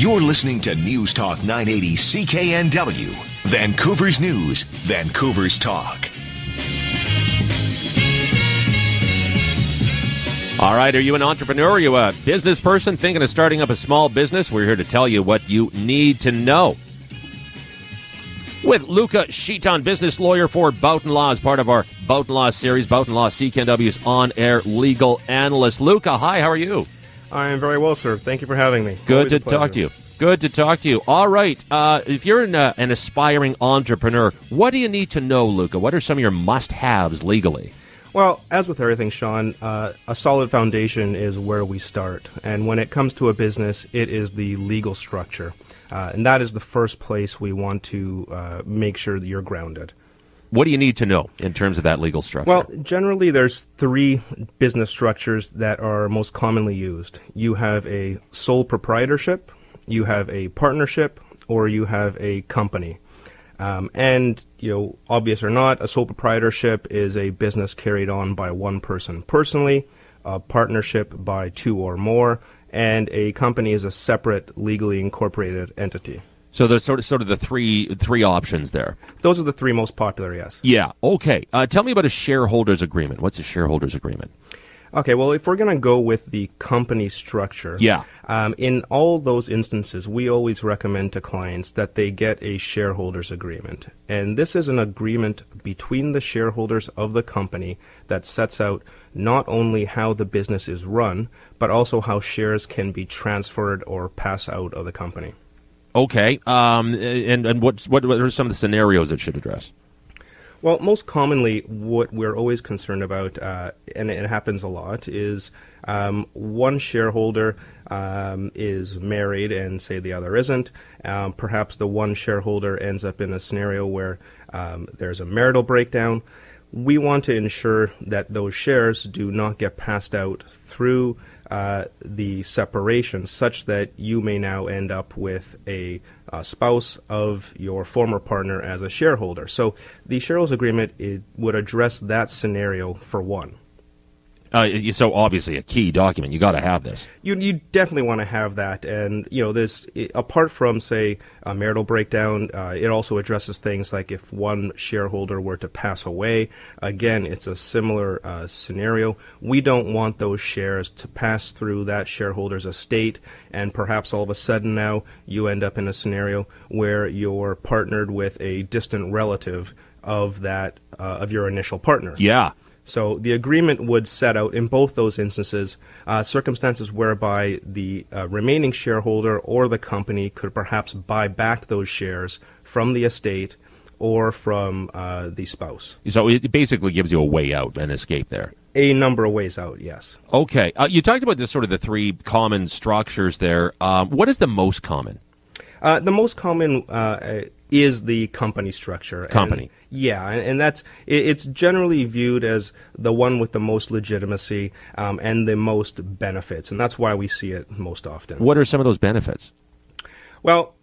You're listening to News Talk 980 CKNW, Vancouver's News, Vancouver's Talk. All right, are you an entrepreneur? Are you a business person thinking of starting up a small business? We're here to tell you what you need to know. With Luca Sheaton, business lawyer for Boughton Law, as part of our Boughton Law series, Boughton Law, CKNW's on-air legal analyst. Luca, hi, how are you? I am very well, sir. Thank you for having me. Good to talk to you. Good to talk to you. All right, if you're an aspiring entrepreneur, what do you need to know, Luca? What are some of your must-haves legally? Well, as with everything, Sean, a solid foundation is where we start. And when it comes to a business, it is the legal structure. And that is the first place we want to make sure that you're grounded. What do you need to know in terms of that legal structure? Well, generally there's three business structures that are most commonly used. You have a sole proprietorship, you have a partnership, or you have a company. And, obvious or not, a sole proprietorship is a business carried on by one person personally, a partnership by two or more, and a company is a separate legally incorporated entity. So there's sort of the three options there. Those are the three most popular, yes. Yeah, okay. Tell me about a shareholders agreement. What's a shareholders agreement? Okay, well, if we're going to go with the company structure, in all those instances, we always recommend to clients that they get a shareholders agreement. And this is an agreement between the shareholders of the company that sets out not only how the business is run, but also how shares can be transferred or pass out of the company. Okay, and what are some of the scenarios it should address? Well, most commonly, what we're always concerned about, and it happens a lot, is one shareholder is married and, say, the other isn't. Perhaps the one shareholder ends up in a scenario where there's a marital breakdown. We want to ensure that those shares do not get passed out through the separation, such that you may now end up with a spouse of your former partner as a shareholder. So the Cheryls Agreement, it would address that scenario for one. So obviously a key document. You got to have this. You definitely want to have that. And, this, apart from, say, a marital breakdown, it also addresses things like if one shareholder were to pass away. Again, it's a similar scenario. We don't want those shares to pass through that shareholder's estate, and perhaps all of a sudden now you end up in a scenario where you're partnered with a distant relative of that of your initial partner. Yeah. So the agreement would set out, in both those instances, circumstances whereby the remaining shareholder or the company could perhaps buy back those shares from the estate or from the spouse. So it basically gives you a way out, an escape there. A number of ways out, yes. Okay. You talked about this, sort of the three common structures there. What is the most common? The most common is the company structure. Company. And that's it's generally viewed as the one with the most legitimacy and the most benefits, and that's why we see it most often. What are some of those benefits? Well,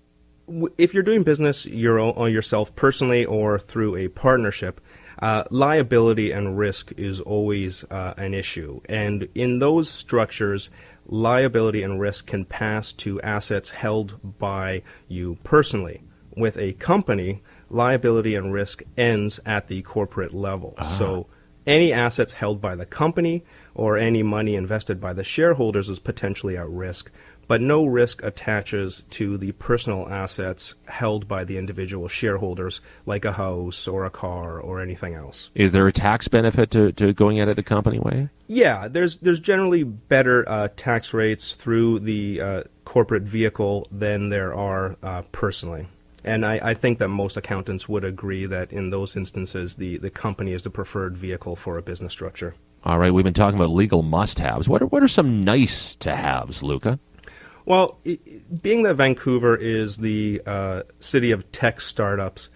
if you're doing business yourself personally or through a partnership, liability and risk is always an issue, and in those structures, liability and risk can pass to assets held by you personally. With a company, liability and risk ends at the corporate level. So any assets held by the company or any money invested by the shareholders is potentially at risk, but no risk attaches to the personal assets held by the individual shareholders, like a house or a car or anything else. Is there a tax benefit to going at it the company way? Yeah, there's generally better tax rates through the corporate vehicle than there are personally. And I think that most accountants would agree that in those instances, the company is the preferred vehicle for a business structure. All right, we've been talking about legal must-haves. What are some nice-to-haves, Luca? Well, being that Vancouver is the city of tech startups,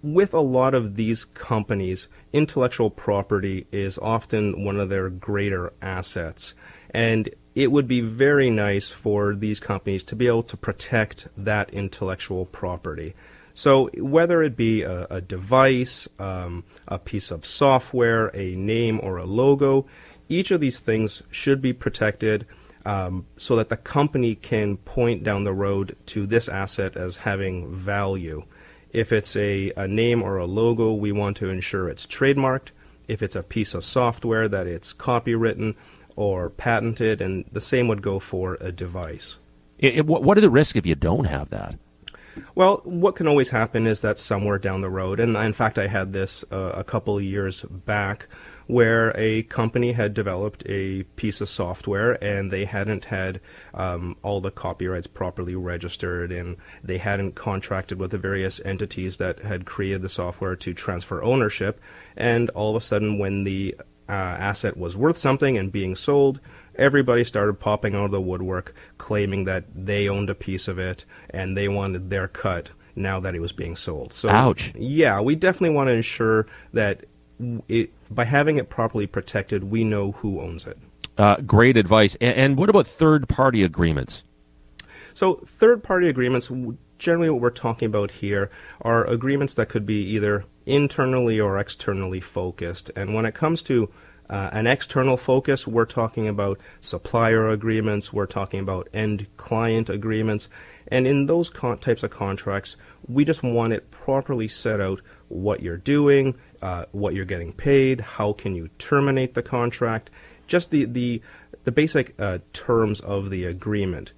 with a lot of these companies, intellectual property is often one of their greater assets. And it would be very nice for these companies to be able to protect that intellectual property. So whether it be a device, a piece of software, a name, or a logo, each of these things should be protected so that the company can point down the road to this asset as having value. If it's a name or a logo, we want to ensure it's trademarked. If it's a piece of software, that it's copywritten or patented, and the same would go for a device. What are the risks if you don't have that? Well, what can always happen is that somewhere down the road, and in fact I had this a couple of years back, where a company had developed a piece of software and they hadn't had all the copyrights properly registered, and they hadn't contracted with the various entities that had created the software to transfer ownership, and all of a sudden when the asset was worth something and being sold, everybody started popping out of the woodwork claiming that they owned a piece of it and they wanted their cut now that it was being sold. So, ouch. Yeah, we definitely want to ensure that by having it properly protected, we know who owns it. Great advice. And what about third-party agreements? So third-party agreements, generally what we're talking about here are agreements that could be either internally or externally focused. And when it comes to an external focus, we're talking about supplier agreements, we're talking about end client agreements, and in those types of contracts, we just want it properly set out what you're doing, what you're getting paid, how can you terminate the contract, just the basic terms of the agreement.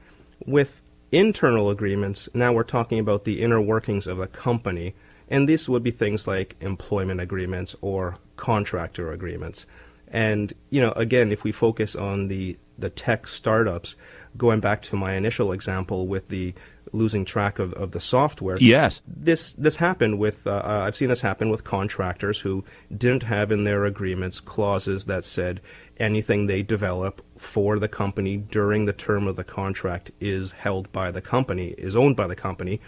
With internal agreements, now we're talking about the inner workings of the company, and this would be things like employment agreements or contractor agreements. And, again, if we focus on the tech startups, going back to my initial example with the losing track of the software. Yes. This happened with, I've seen this happen with contractors who didn't have in their agreements clauses that said anything they develop for the company during the term of the contract is held by the company, is owned by the company.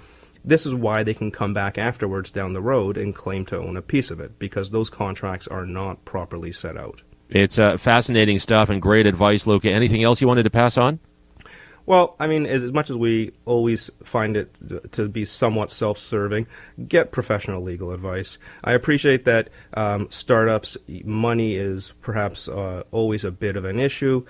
This is why they can come back afterwards down the road and claim to own a piece of it, because those contracts are not properly set out. It's fascinating stuff and great advice, Luca. Anything else you wanted to pass on? Well, I mean, as much as we always find it to be somewhat self-serving, get professional legal advice. I appreciate that startups, money is perhaps always a bit of an issue.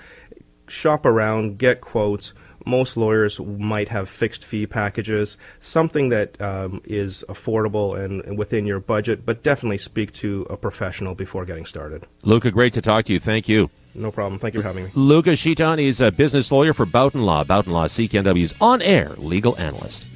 Shop around, get quotes. Most lawyers might have fixed fee packages, something that is affordable and within your budget, but definitely speak to a professional before getting started. Luca, great to talk to you. Thank you. No problem. Thank you for having me. Luca Shitan is a business lawyer for Boughton Law. Boughton Law, CKNW's on-air legal analyst.